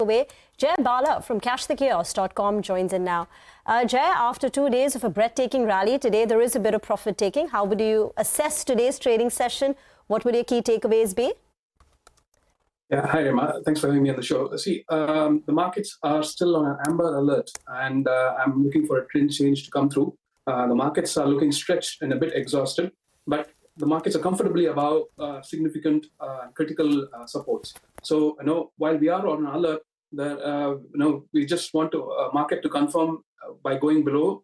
away. Jai Bala from cashthekiosk.com joins in now. Jai, after 2 days of a breathtaking rally, today there is a bit of profit taking. How would you assess today's trading session? What would your key takeaways be? Yeah, hi Rima. Thanks for having me on the show. See, the markets are still on an amber alert, and I'm looking for a trend change to come through. The markets are looking stretched and a bit exhausted, but the markets are comfortably above significant critical supports. So, while we are on an alert, we just want to market to confirm by going below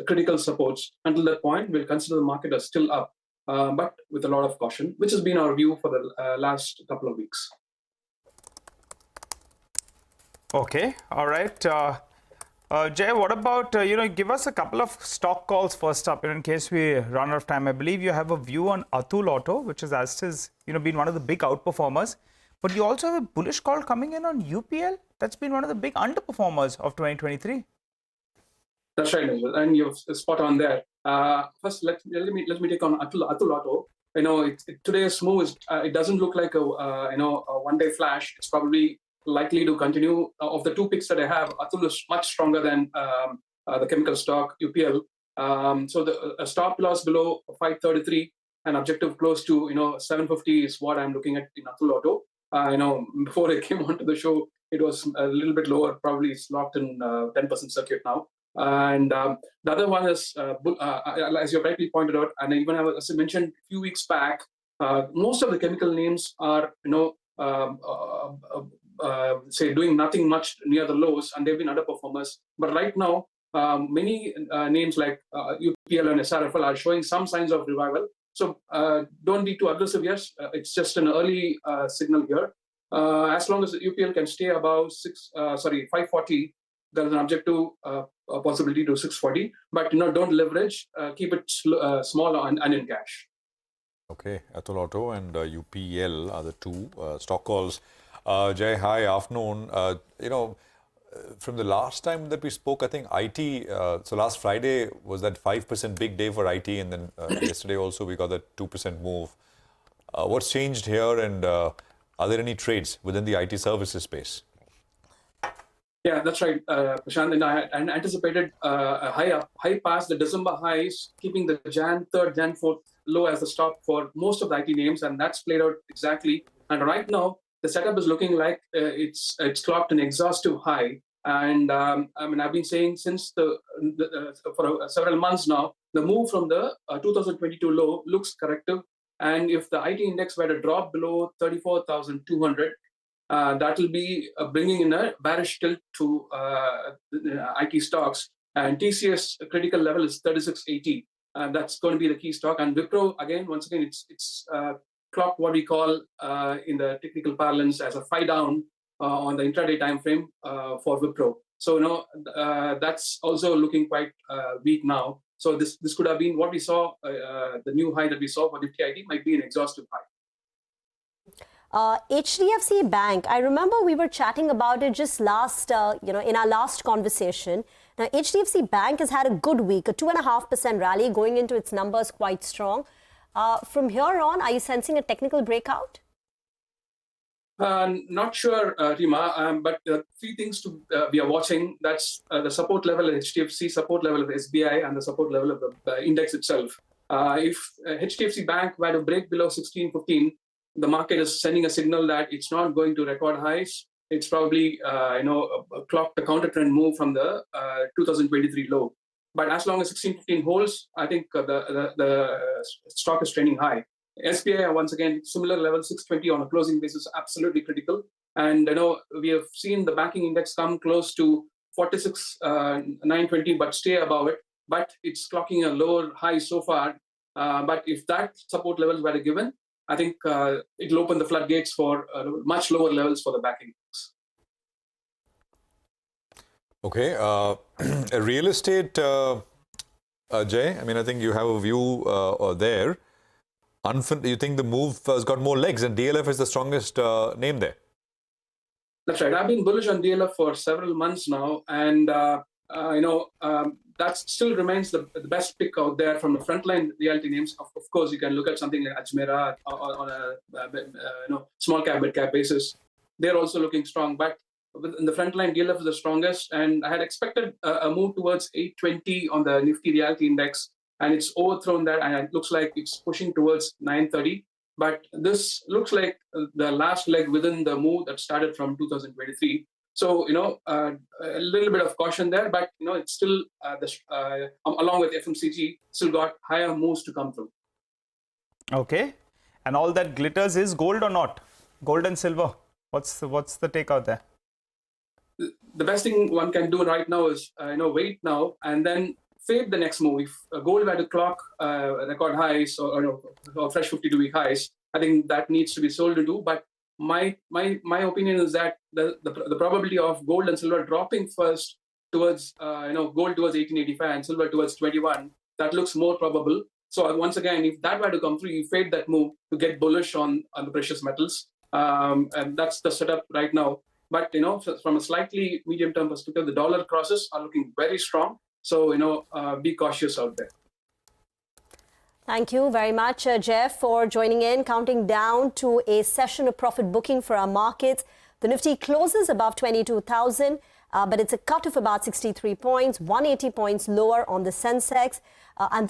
critical supports. Until that point, we'll consider the market as still up, but with a lot of caution, which has been our view for the last couple of weeks. Okay, all right. Jay, what about, give us a couple of stock calls first up, in case we run out of time. I believe you have a view on Atul Auto, which has been one of the big outperformers. But you also have a bullish call coming in on UPL. That's been one of the big underperformers of 2023. That's right, and you're spot on there. First, let me take on Atul Auto. Today's move it doesn't look like a one-day flash. It's probably likely to continue. Of the two picks that I have, Atul is much stronger than the chemical stock UPL. So the stop loss below 533 and objective close to 750 is what I'm looking at in Atul Auto. Before I came onto the show, it was a little bit lower. Probably it's locked in 10% circuit now. And the other one is, as you rightly pointed out, and even as I mentioned a few weeks back, most of the chemical names are doing nothing much near the lows, and they've been underperformers. But right now, many names like UPL and SRFL are showing some signs of revival. So don't be too aggressive. Yes, it's just an early signal here. As long as UPL can stay above 540, there's an objective possibility to 640. But don't leverage. Keep it small and in cash. Okay, Atul Auto and UPL are the two stock calls. Jai, hi, afternoon. From the last time that we spoke, I think IT, so last Friday was that 5% big day for IT, and then yesterday also we got that 2% move. What's changed here, and are there any trades within the IT services space? Yeah, that's right, Prashant. And I anticipated a high past the December highs, keeping the Jan 3rd, Jan 4th low as the stop for most of the IT names, and that's played out exactly. And right now, the setup is looking like it's clocked an exhaustive high, and I've been saying since for several months now, the move from the 2022 low looks corrective, and if the IT index were to drop below 34,200, that will be bringing in a bearish tilt to IT stocks, and TCS critical level is 3680. That's going to be the key stock, and Wipro once again it's clocked what we call in the technical parlance as a 5 down on the intraday time frame for Wipro. So that's also looking quite weak now. So this could have been what we saw. The new high that we saw for Nifty IT might be an exhaustive high. HDFC Bank, I remember we were chatting about it just last, in our last conversation. Now, HDFC Bank has had a good week, a 2.5% rally, going into its numbers quite strong. From here on, are you sensing a technical breakout? Not sure, Rima, but three things we are watching. That's the support level of HDFC, support level of SBI, and the support level of the index itself. If HDFC Bank were to break below 1615, the market is sending a signal that it's not going to record highs. It's probably clocked a counter trend move from the 2023 low. But as long as 1615 holds, I think the stock is trending high. SBI, once again, similar level, 620 on a closing basis, absolutely critical. And we have seen the banking index come close to 46,920, but stay above it. But it's clocking a lower high so far. But if that support levels were given, I think it'll open the floodgates for much lower levels for the banking index. Okay, real estate, Jay, I think you have a view there. You think the move has got more legs, and DLF is the strongest name there? That's right. I've been bullish on DLF for several months now, and that still remains the best pick out there from the frontline realty names. Of course, you can look at something like Ajmera on a small cap, mid cap basis. They're also looking strong, but in the front line, DLF is the strongest, and I had expected a move towards 820 on the Nifty Realty Index, and it's overthrown that, and it looks like it's pushing towards 930. But this looks like the last leg within the move that started from 2023. So, a little bit of caution there, but, it's still, along with FMCG, still got higher moves to come through. Okay. And all that glitters is gold or not? Gold and silver. What's the take out there? The best thing one can do right now is, wait now and then fade the next move. If gold were to clock record highs or fresh 52-week highs, I think that needs to be sold into. But my opinion is that the probability of gold and silver dropping first towards gold towards 1885 and silver towards 21, that looks more probable. So once again, if that were to come through, you fade that move to get bullish on the precious metals, and that's the setup right now. But from a slightly medium-term perspective, the dollar crosses are looking very strong. So be cautious out there. Thank you very much, Jeff, for joining in. Counting down to a session of profit booking for our markets. The Nifty closes above 22,000, but it's a cut of about 63 points, 180 points lower on the sensex, and